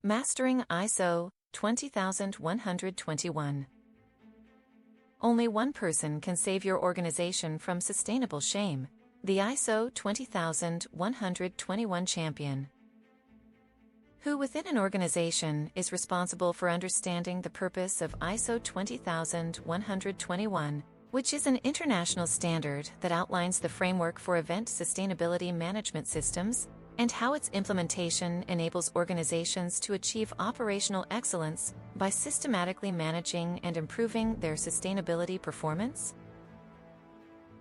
Mastering ISO 20121. Only one person can save your organization from sustainable shame, the ISO 20121 champion. Who within an organization is responsible for understanding the purpose of ISO 20121, which is an international standard that outlines the framework for event sustainability management systems, and how its implementation enables organizations to achieve operational excellence by systematically managing and improving their sustainability performance?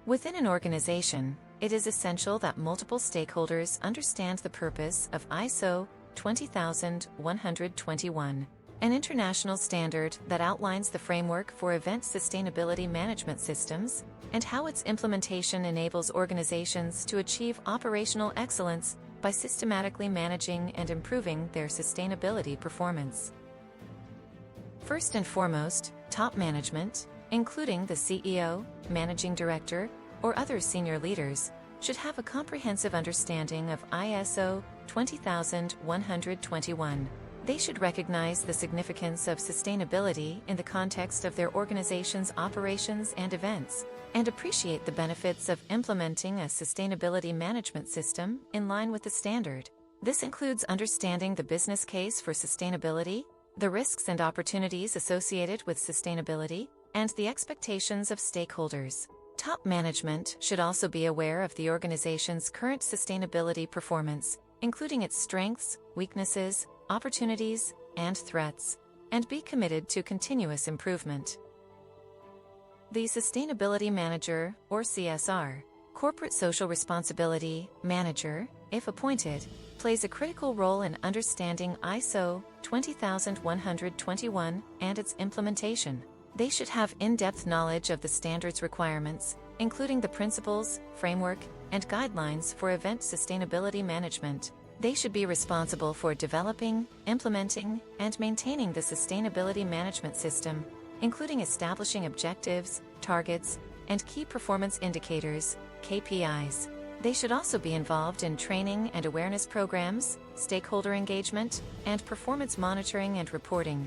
Within an organization, it is essential that multiple stakeholders understand the purpose of ISO 20121, an international standard that outlines the framework for event sustainability management systems, and how its implementation enables organizations to achieve operational excellence by systematically managing and improving their sustainability performance. First and foremost, top management, including the CEO, managing director, or other senior leaders, should have a comprehensive understanding of ISO 20121. They should recognize the significance of sustainability in the context of their organization's operations and events, and appreciate the benefits of implementing a sustainability management system in line with the standard. This includes understanding the business case for sustainability, the risks and opportunities associated with sustainability, and the expectations of stakeholders. Top management should also be aware of the organization's current sustainability performance, including its strengths, weaknesses, opportunities, and threats, and be committed to continuous improvement. The Sustainability Manager, or CSR, Corporate Social Responsibility Manager, if appointed, plays a critical role in understanding ISO 20121 and its implementation. They should have in-depth knowledge of the standard's requirements, including the principles, framework, and guidelines for event sustainability management. They should be responsible for developing, implementing, and maintaining the sustainability management system, including establishing objectives, targets, and key performance indicators, KPIs. They should also be involved in training and awareness programs, stakeholder engagement, and performance monitoring and reporting.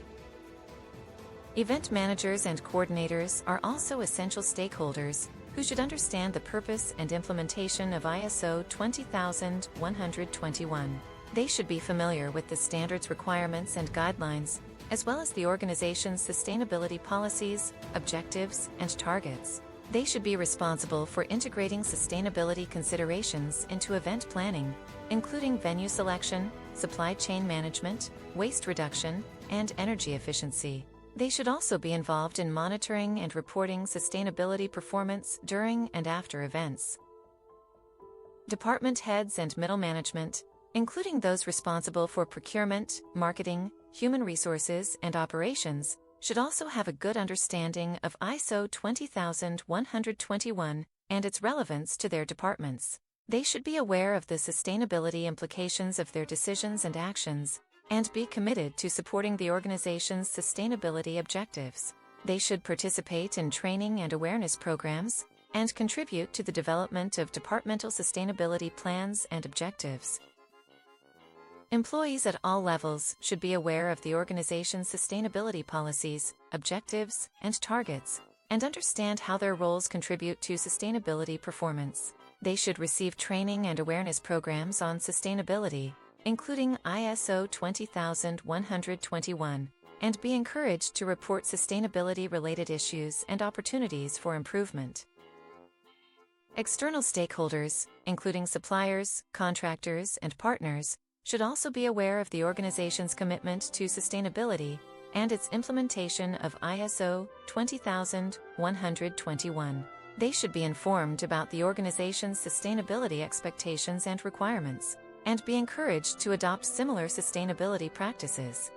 Event managers and coordinators are also essential stakeholders who should understand the purpose and implementation of ISO 20121. They should be familiar with the standard's requirements and guidelines, as well as the organization's sustainability policies, objectives, and targets. They should be responsible for integrating sustainability considerations into event planning, including venue selection, supply chain management, waste reduction, and energy efficiency. They should also be involved in monitoring and reporting sustainability performance during and after events. Department heads and middle management, including those responsible for procurement, marketing, human resources, and operations, should also have a good understanding of ISO 20121 and its relevance to their departments. They should be aware of the sustainability implications of their decisions and actions, and be committed to supporting the organization's sustainability objectives. They should participate in training and awareness programs, and contribute to the development of departmental sustainability plans and objectives. Employees at all levels should be aware of the organization's sustainability policies, objectives, and targets, and understand how their roles contribute to sustainability performance. They should receive training and awareness programs on sustainability, including ISO 20121, and be encouraged to report sustainability-related issues and opportunities for improvement. External stakeholders, including suppliers, contractors, and partners, should also be aware of the organization's commitment to sustainability and its implementation of ISO 20121. They should be informed about the organization's sustainability expectations and requirements, and be encouraged to adopt similar sustainability practices.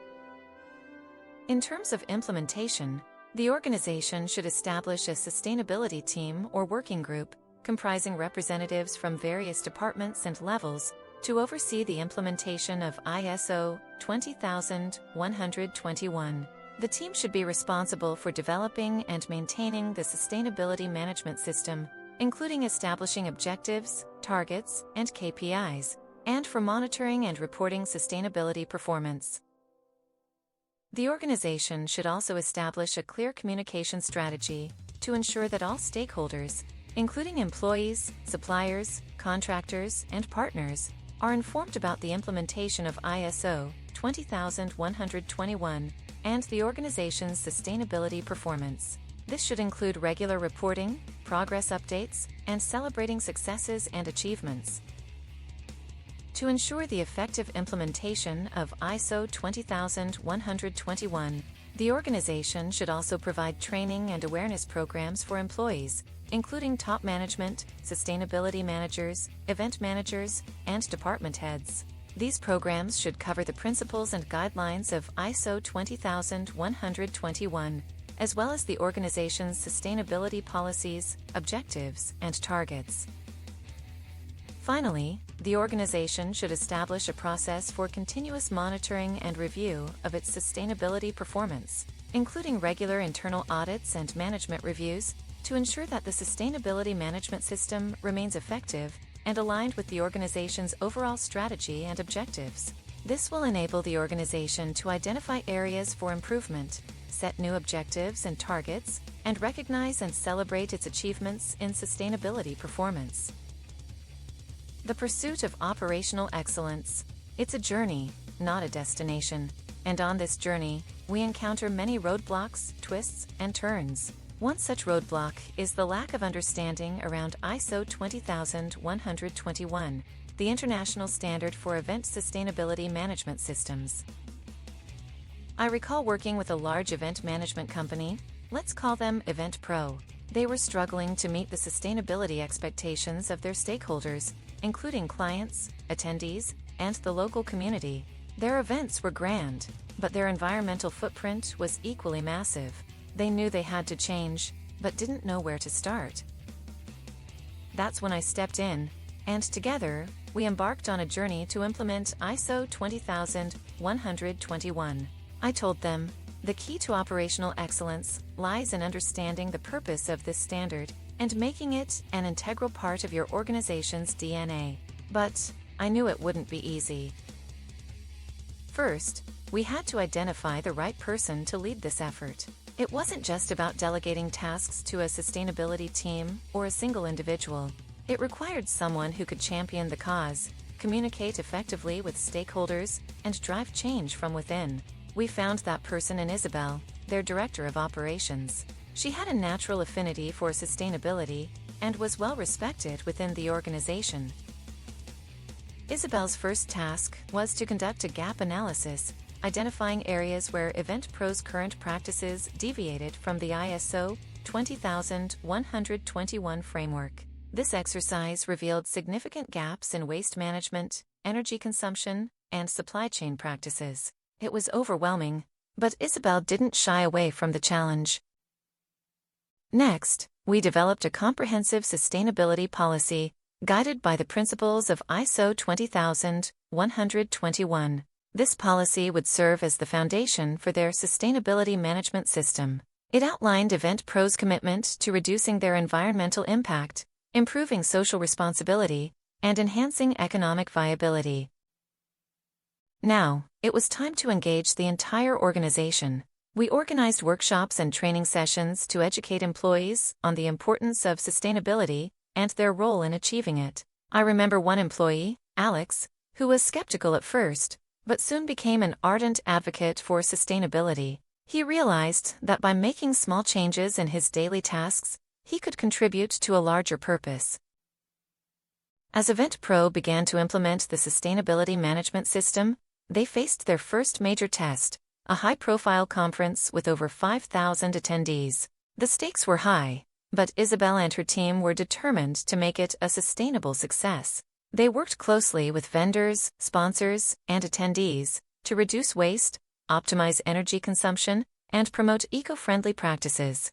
In terms of implementation, the organization should establish a sustainability team or working group comprising representatives from various departments and levels to oversee the implementation of ISO 20121. The team should be responsible for developing and maintaining the sustainability management system, including establishing objectives, targets, and KPIs, and for monitoring and reporting sustainability performance. The organization should also establish a clear communication strategy to ensure that all stakeholders, including employees, suppliers, contractors, and partners, are informed about the implementation of ISO 20121 and the organization's sustainability performance. This should include regular reporting, progress updates, and celebrating successes and achievements. To ensure the effective implementation of ISO 20121, the organization should also provide training and awareness programs for employees, including top management, sustainability managers, event managers, and department heads. These programs should cover the principles and guidelines of ISO 20121, as well as the organization's sustainability policies, objectives, and targets. Finally, the organization should establish a process for continuous monitoring and review of its sustainability performance, including regular internal audits and management reviews, to ensure that the sustainability management system remains effective and aligned with the organization's overall strategy and objectives. This will enable the organization to identify areas for improvement, set new objectives and targets, and recognize and celebrate its achievements in sustainability performance. The pursuit of operational excellence. It's a journey, not a destination. And on this journey, we encounter many roadblocks, twists, and turns. One such roadblock is the lack of understanding around ISO 20121, the international standard for event sustainability management systems. I recall working with a large event management company, let's call them Event Pro. They were struggling to meet the sustainability expectations of their stakeholders, including clients, attendees, and the local community. Their events were grand, but their environmental footprint was equally massive. They knew they had to change, but didn't know where to start. That's when I stepped in, and together, we embarked on a journey to implement ISO 20121. I told them, the key to operational excellence lies in understanding the purpose of this standard and making it an integral part of your organization's DNA. But I knew it wouldn't be easy. First, we had to identify the right person to lead this effort. It wasn't just about delegating tasks to a sustainability team or a single individual. It required someone who could champion the cause, communicate effectively with stakeholders, and drive change from within. We found that person in Isabel, their director of operations. She had a natural affinity for sustainability and was well respected within the organization. Isabel's first task was to conduct a gap analysis, identifying areas where Event Pro's current practices deviated from the ISO 20121 framework. This exercise revealed significant gaps in waste management, energy consumption, and supply chain practices. It was overwhelming, but Isabel didn't shy away from the challenge. Next, we developed a comprehensive sustainability policy, guided by the principles of ISO 20121. This policy would serve as the foundation for their sustainability management system. It outlined Event Pro's commitment to reducing their environmental impact, improving social responsibility, and enhancing economic viability. Now, it was time to engage the entire organization. We organized workshops and training sessions to educate employees on the importance of sustainability and their role in achieving it. I remember one employee, Alex, who was skeptical at first, but soon became an ardent advocate for sustainability. He realized that by making small changes in his daily tasks, he could contribute to a larger purpose. As Event Pro began to implement the sustainability management system, they faced their first major test, a high-profile conference with over 5,000 attendees. The stakes were high, but Isabel and her team were determined to make it a sustainable success. They worked closely with vendors, sponsors, and attendees to reduce waste, optimize energy consumption, and promote eco-friendly practices.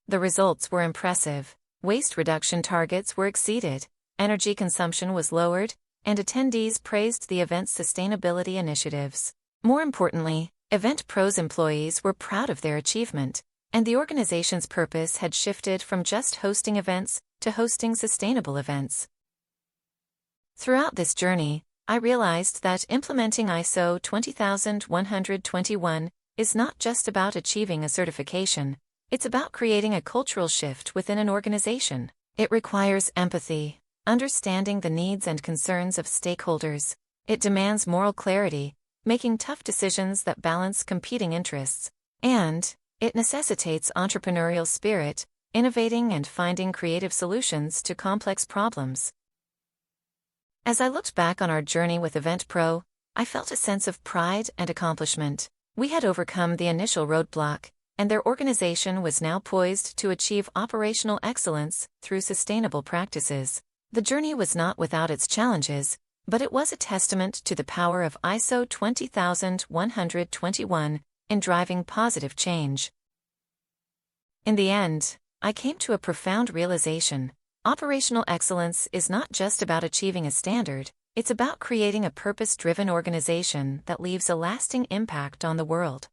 The results were impressive. Waste reduction targets were exceeded, energy consumption was lowered, and attendees praised the event's sustainability initiatives. More importantly, Event Pro's employees were proud of their achievement, and the organization's purpose had shifted from just hosting events to hosting sustainable events. Throughout this journey, I realized that implementing ISO 20121 is not just about achieving a certification, it's about creating a cultural shift within an organization. It requires empathy, understanding the needs and concerns of stakeholders. It demands moral clarity, making tough decisions that balance competing interests. And it necessitates entrepreneurial spirit, innovating and finding creative solutions to complex problems. As I looked back on our journey with EventPro, I felt a sense of pride and accomplishment. We had overcome the initial roadblock, and their organization was now poised to achieve operational excellence through sustainable practices. The journey was not without its challenges, but it was a testament to the power of ISO 20121 in driving positive change. In the end, I came to a profound realization. Operational excellence is not just about achieving a standard, it's about creating a purpose-driven organization that leaves a lasting impact on the world.